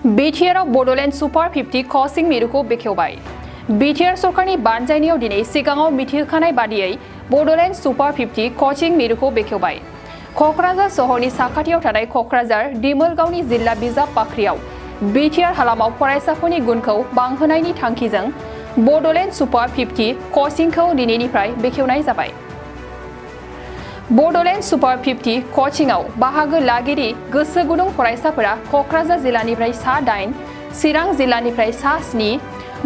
BTR Bodoland Super 50 क्रसिं मिरुखौ बेखेवबाय। BTR सरकारनि बानजायनायाव दिनै सिगाङाव मिथिहोखानाय बादियै बड'लेण्ड सुपार 50 क्रसिं मिरुखौ बेखेवबाय। क'क्राझार सहरनि साखाथियाव थानाय क'क्राझार दिमोलगावनि जिल्ला बिजाब बाख्रियाव BTR हालामाव फरायसाफोरनि गुनखौ बांहोनायनि थांखिजों बड'लेण्ड सुपार 50 क्रसिंखौ दिनैनिफ्राय बेखेवनाय जाबाय। बड'लेण्ड सुपार 50 क्रसिंआव बाहागो लागिरि गोसो गुदुं फरायसाफोरा क'क्राझार जिल्लानिफ्राय सा 8, चिरां जिल्लानिफ्राय सा 7,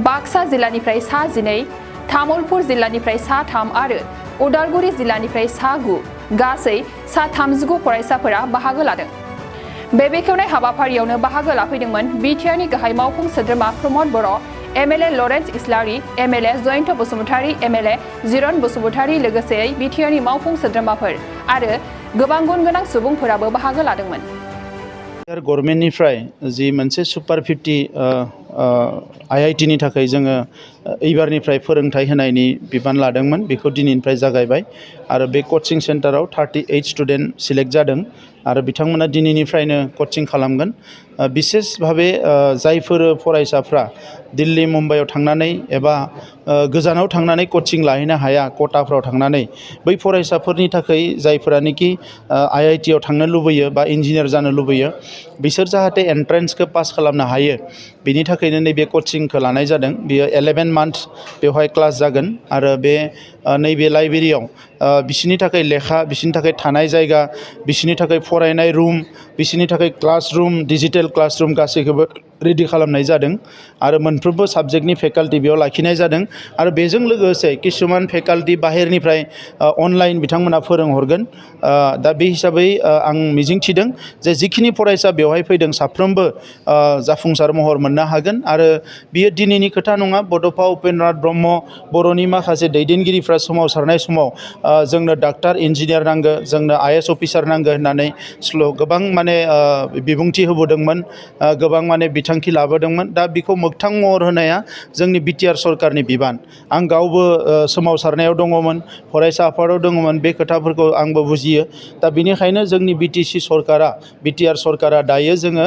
बाक्सा जिल्लानिफ्राय सा 12, तामुलपुर जिल्लानिफ्राय सा 3 आरो उदालगुरि जिल्लानिफ्राय सा 9 गासै सा 39 फरायसाफोरा बाहागो लादों। बे बेखेवनाय हाबाफारियावनो बाहागो लाफैदोंमोन BTRनि गाहाय मावफुं सोद्रोमा प्रमद बर', MLA लरेन्स इस्लारि, MLA जयन्त बसुमतारी, MLA जिरन बसुमतारी लोगोसेयै BTRनि मावफुं सोद्रोमाफोर आरो गोबां गुन गोनां सुबुंफोराबो बाहागो लादोंमोन। गभर्नमेन्टनिफ्राय जि मोनसे सुपार 50 IIT नि थाखाय जोङो एबारनिफ्राय फोरोंथाय होनायनि बिबान लादोंमोन, बेखौ दिनैनिफ्राय जागायबाय आरो बे कचिं सेन्टाराव 38 स्टुडेन्ट सिलेक्ट जादों आरो बिथांमोना दिनैनिफ्रायनो कचिं खालामगोन। बिसेस भाबे जायफोर फरायसाफ्रा दिल्ली मुम्बाइआव थांनानै एबा गोजानाव थांनानै कचिं लाहैनो हाया, कटाफ्राव थांनानै बै फरायसाफोरनि थाखाय जायफोरानोखि IIT आव थांनो लुबैयो बा इन्जिनियार जानो लुबैयो बिसोर जाहाथे एन्ट्रेन्सखौ पास खालामनो हायो बेनि थाखायनो नैबे कचिंखौ लानाय जादों। बेयो 11 मान्थ बेवहाय क्लास जागोन आरो बे नैबे लाइब्रेरियाव बिसोरनि थाखाय लेखा, बिसोरनि थाखाय थानाय जायगा, बिसोरनि थाखाय फरायनाय रुम, बिसोरनि थाखाय क्लासरुम, डिजिटेल क्लासरुम गासैखौबो रेडि खालामनाय जादों आरो मोनफ्रोमबो साबजेक्टनि फेकाल्टि बेयाव लाखिनाय जादों आरो बेजों लोगोसे किसुमान फेकाल्टि बाहेरनिफ्राय अनलाइन बिथांमोना फोरोंहरगोन। दा बे हिसाबै आं मिजिंथिदों जे जिखिनि फरायसा बेवहाय फैदों साफ्रोमबो जाफुंसार महर मोननो हागोन आरो बियो दिनैनि खोथा नङा। बड'फा उपेन्द्रनाथ ब्रह्म बर'नि माखासे दैदेनगिरिफ्रा सोमावसारनाय समाव जोंनो डाक्टार इन्जिनियार नांगौ, जोंनो IAS अफिसार नांगौ होननानै गोबां माने बिबुंथि होबोदोंमोन, गोबां माने बिथांखि लाबोदोंमोन। दा बेखौ मोगथां महर होनाया जोंनि BTR सरकारनि बिबान। आं गावबो सोमावसारनायाव दङमोन, फरायसा आफादाव दङमोन, बे खोथाफोरखौ आंबो बुजियो। दा बेनिखायनो जोंनि BTR सरकारा दायो जोङो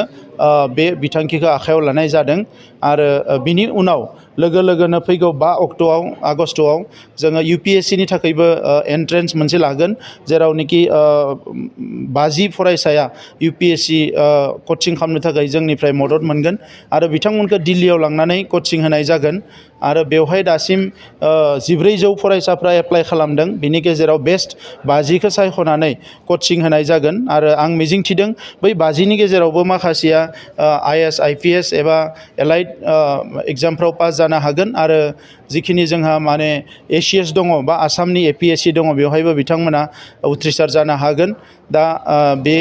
बे बिथांखिखौ आखायाव लानाय जादों आरो बिनि उनाव लोगो लोगोनो फैगौ 5 आगस्ट'आव जोङो UPSC नि थाखायबो एन्ट्रेन्स मोनसे लागोन, जेरावनोखि 50 फरायसाया UPSC कचिं खालामनो थाखाय जोंनिफ्राय मदद मोनगोन आरो बिथांमोनखौ दिल्लीयाव लांनानै कचिं होनाय जागोन आरो बेवहाय दासिम 1400 फरायसाफ्रा एप्लाइ खालामदों। बिनि गेजेराव बेस्ट 50खौ सायख'नानै कचिं होनाय जागोन आरो आं मिजिंथिदों बै 50नि गेजेरावबो माखासेया IAS IPS एबा एलाइड एग्जामफ्राव पास जानो हागोन आरो जिखिनि जोंहा माने ACS दङ बा आसामनि APSC दङ बेवहायबो बिथांमोना उथ्रिसार जानो हागोन। दा बे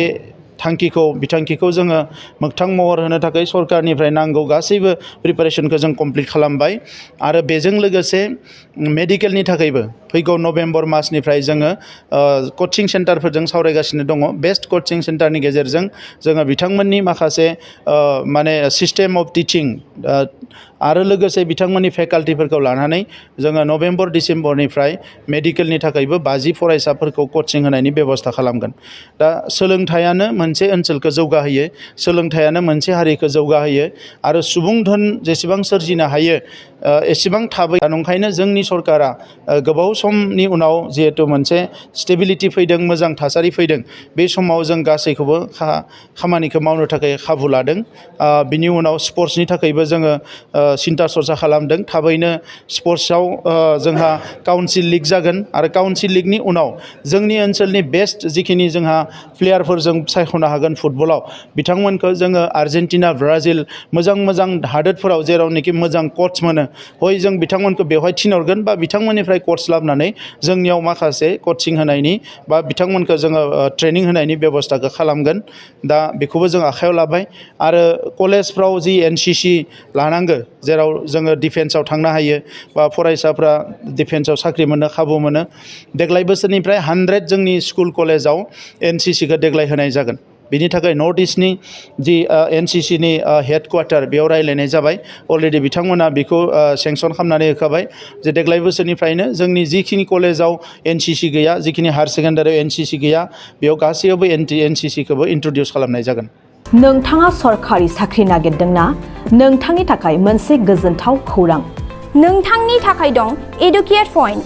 बिथांखिखौ जोङो मोगथां महर होनो थाखाय सरकारनिफ्राय नांगौ गासैबो प्रिपारेसनखौ जों कमप्लिट खालामबाय आरो बेजों लोगोसे मेडिकेलनि थाखायबो फैगौ नभेम्बर मासनिफ्राय जोङो कचिं सेन्टारफोरजों सावरायगासिनो दङ। बेस्ट कचिं सेन्टारनि गेजेरजों जोङो बिथांमोननि माखासे माने सिस्टेम अफ टिचिं आरो लोगोसे बिथांमोननि फेकाल्टिफोरखौ लानानै जोङो नभेम्बर डिसेम्बरनिफ्राय मेडिकेलनि थाखायबो 50 फरायसाफोरखौ कचिं होनायनि बेबस्था खालामगोन। दा सोलोंथाइयानो मोनसे ओनसोलखौ जौगाहोयो, सोलोंथाइयानो मोनसे हारिखौ जौगाहोयो आरो सुबुं धोन जेसेबां सोरजिनो हायो एसेबां थाबै। नंखायनो जोंनि सरकारा गोबाव समनि उनाव जिहेथु मोनसे स्टेबिलिटि फैदों, मोजां थासारि फैदों, बे समाव जों गासैखौबो खामानिखौ मावनो थाखाय खाबु लादों। बिनि उनाव स्पर्ट्सनि थाखायबो जोङो सिन्था सरसा खालामदों। थाबैनो स्पर्ट्सआव जोंहा काउन्सिल लिग जागोन आरो काउन्सिल लिगनि उनाव जोंनि ओनसोलनि बेस्ट जिखिनि जोंहा प्लेयारफोर जों सायख'नो हागोन फुटबलाव, बिथांमोनखौ जोङो आर्जेन्टिना, ब्राजिल मोजां हादोरफोराव जेरावनोखि मोजां कच मोनो हय जों बिथांमोनखौ बेवहाय थिनहरगोन बा बिथांमोननिफ्राय कच लाबोनानै जोंनियाव माखासे कचिं होनायनि बा बिथांमोनखौ जोङो ट्रेनिं होनायनि बेबस्थाखौ खालामगोन। दा बेखौबो जों आखायाव लाबाय आरो कलेजफ्राव जि NCC लानांगौ, जेराव जोङो डिफेन्सआव थांनो हायो बा फरायसाफ्रा डिफेन्सआव साख्रि मोननो खाबु मोनो, देग्लाय बोसोरनिफ्राय 100 जोंनि स्कुल कलेजाव NCCखौ देग्लाय होनाय जागोन। बिनि थाखाय नर्थ इस्टनि जि NCC नि हेडक्वार्टार बेयाव रायलायनाय जाबाय। अलरेडि बिथांमोना बेखौ सेंसन खालामनानै होखाबाय जे देग्लाय बोसोरनिफ्रायनो जोंनि जिखिनि कलेजाव NCC गैया, जिखिनि हायार सेकेन्डारियाव NCC गैया, बेयाव गासैयावबो NCCखौबो इन्ट्रडिउस खालामनाय जागोन। नोंथाङा सरखारि साख्रि नागिरदोंना? नोंथांनि थाखाय मोनसे गोजोनथाव खौरां। नोंथांनि थाखाय दं एडुकेट पइन्ट,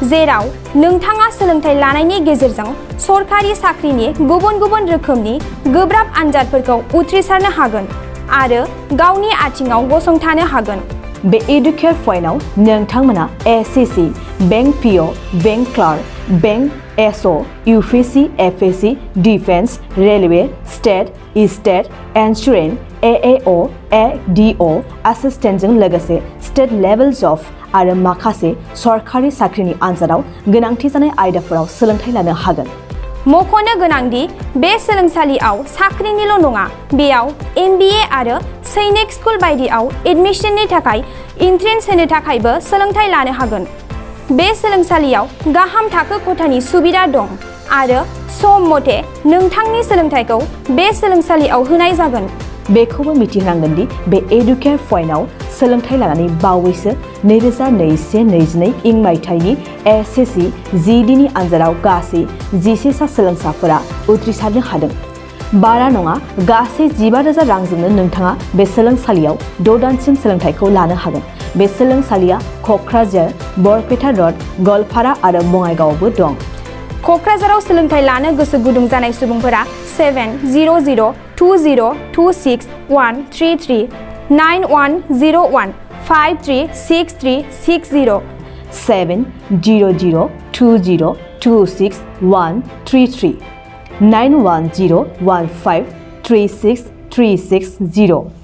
जेराव नोंथाङा सोलोंथाइ लानायनि गेजेरजों सरखारि साख्रिनि गुबुन गुबुन रोखोमनि गोब्राब आनजादफोरखौ उथ्रिसारनो हागोन आरो गावनि आथिङाव गसंथानो हागोन। बे एडुकेट पइन्टआव नोंथांमोना SSC, bank PO, bank clerk, bank SO, UPSC, FSC, defence, railway, state insurance, AAO, ADO एसिस्टेन्टजों लोगोसे स्टेट लेभेल जब आरो माखासे सरखारि साख्रिनि आनजादाव गोनांथि जानाय आयदाफोराव सोलोंथाइ लानो हागोन। मख'नो गोनांदि बे सोलोंसालियाव साख्रिनिल' नङा, बेयाव एमबिए आरो सैनिक स्कुल बायदियाव एडमिशननि थाखाय एन्ट्रेन्स होनो थाखायबो सोलोंथाइ लानो हागोन। बे सोलोंसालियाव गाहाम थाखो खथानि सुबिदा दं आरो सम मथे नोंथांनि सोलोंथाइखौ बे सोलोंसालियाव होनाय जागोन। बेखौबो मिथिनांगोन दि बे एडुकेट पइन्टआव सोलोंथाइ लानानै बावैसो 2021-22 इं मायथाइनि एसएससि जिडिनि आनजादाव गासै 11 सा सोलोंसाफोरा उथ्रिसारनो हादों। बारा नङा, गासै 15,000 रांजोंनो नोंथाङा बे सोलोंसालियाव 6 दानसिम सोलोंथाइखौ लानो हागोन। बे सोलोंसालिया क'क्राझार, बरपेटा रड, गवालपारा आरो बङाइगावआवबो दं। क'क्राझाराव सोलोंथाइ लानो गोसो गुदुं जानाय सुबुंफोरा 70020263133 9101 536360 70020263133 9101536360